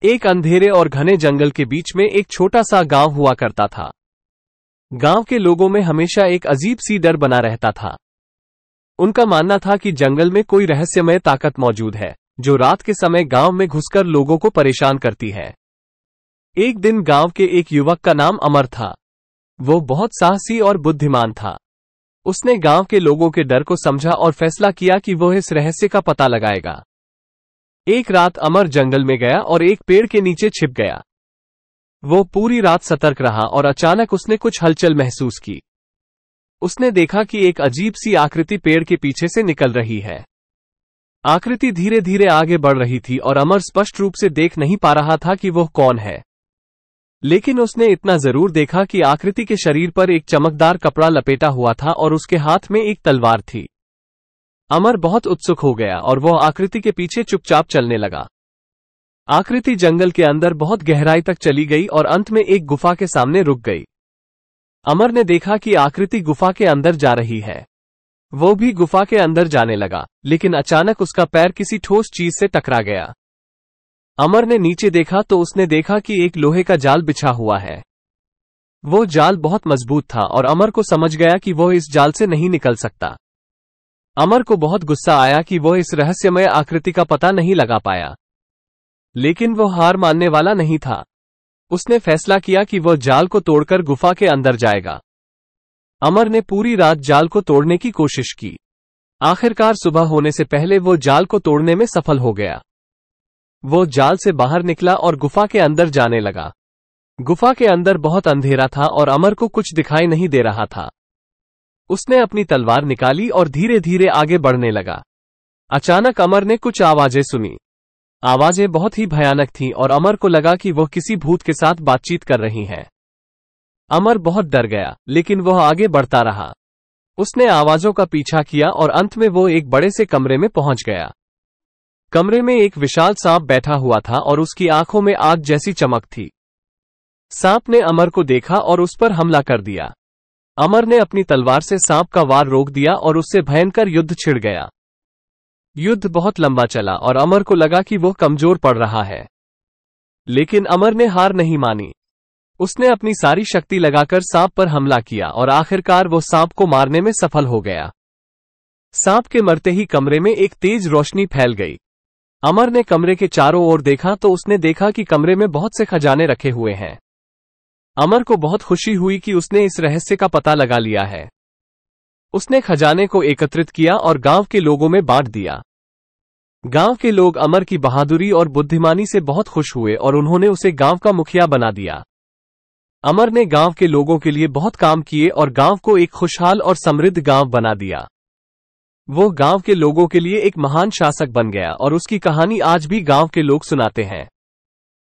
एक अंधेरे और घने जंगल के बीच में एक छोटा सा गांव हुआ करता था। गांव के लोगों में हमेशा एक अजीब सी डर बना रहता था। उनका मानना था कि जंगल में कोई रहस्यमय ताकत मौजूद है जो रात के समय गांव में घुसकर लोगों को परेशान करती है। एक दिन गांव के एक युवक का नाम अमर था। वो बहुत साहसी और बुद्धिमान था। उसने गांव के लोगों के डर को समझा और फैसला किया कि वो इस रहस्य का पता लगाएगा। एक रात अमर जंगल में गया और एक पेड़ के नीचे छिप गया। वो पूरी रात सतर्क रहा और अचानक उसने कुछ हलचल महसूस की। उसने देखा कि एक अजीब सी आकृति पेड़ के पीछे से निकल रही है। आकृति धीरे धीरे आगे बढ़ रही थी और अमर स्पष्ट रूप से देख नहीं पा रहा था कि वह कौन है, लेकिन उसने इतना जरूर देखा कि आकृति के शरीर पर एक चमकदार कपड़ा लपेटा हुआ था और उसके हाथ में एक तलवार थी। अमर बहुत उत्सुक हो गया और वह आकृति के पीछे चुपचाप चलने लगा। आकृति जंगल के अंदर बहुत गहराई तक चली गई और अंत में एक गुफा के सामने रुक गई। अमर ने देखा कि आकृति गुफा के अंदर जा रही है। वो भी गुफा के अंदर जाने लगा, लेकिन अचानक उसका पैर किसी ठोस चीज से टकरा गया। अमर ने नीचे देखा तो उसने देखा कि एक लोहे का जाल बिछा हुआ है। वो जाल बहुत मजबूत था और अमर को समझ गया कि वह इस जाल से नहीं निकल सकता। अमर को बहुत गुस्सा आया कि वह इस रहस्यमय आकृति का पता नहीं लगा पाया, लेकिन वह हार मानने वाला नहीं था। उसने फैसला किया कि वह जाल को तोड़कर गुफा के अंदर जाएगा। अमर ने पूरी रात जाल को तोड़ने की कोशिश की। आखिरकार सुबह होने से पहले वो जाल को तोड़ने में सफल हो गया। वो जाल से बाहर निकला और गुफा के अंदर जाने लगा। गुफा के अंदर बहुत अंधेरा था और अमर को कुछ दिखाई नहीं दे रहा था। उसने अपनी तलवार निकाली और धीरे धीरे आगे बढ़ने लगा। अचानक अमर ने कुछ आवाजें सुनी। आवाजें बहुत ही भयानक थीं और अमर को लगा कि वह किसी भूत के साथ बातचीत कर रही हैं। अमर बहुत डर गया, लेकिन वह आगे बढ़ता रहा। उसने आवाजों का पीछा किया और अंत में वो एक बड़े से कमरे में पहुंच गया। कमरे में एक विशाल सांप बैठा हुआ था और उसकी आंखों में आग जैसी चमक थी। सांप ने अमर को देखा और उस पर हमला कर दिया। अमर ने अपनी तलवार से सांप का वार रोक दिया और उससे भयंकर युद्ध छिड़ गया। युद्ध बहुत लंबा चला और अमर को लगा कि वह कमजोर पड़ रहा है, लेकिन अमर ने हार नहीं मानी। उसने अपनी सारी शक्ति लगाकर सांप पर हमला किया और आखिरकार वो सांप को मारने में सफल हो गया। सांप के मरते ही कमरे में एक तेज रोशनी फैल गई। अमर ने कमरे के चारों ओर देखा तो उसने देखा कि कमरे में बहुत से खजाने रखे हुए हैं। अमर को बहुत खुशी हुई कि उसने इस रहस्य का पता लगा लिया है। उसने खजाने को एकत्रित किया और गांव के लोगों में बांट दिया। गांव के लोग अमर की बहादुरी और बुद्धिमानी से बहुत खुश हुए और उन्होंने उसे गांव का मुखिया बना दिया। अमर ने गांव के लोगों के लिए बहुत काम किए और गांव को एक खुशहाल और समृद्ध गांव बना दिया। वो गांव के लोगों के लिए एक महान शासक बन गया और उसकी कहानी आज भी गांव के लोग सुनाते हैं।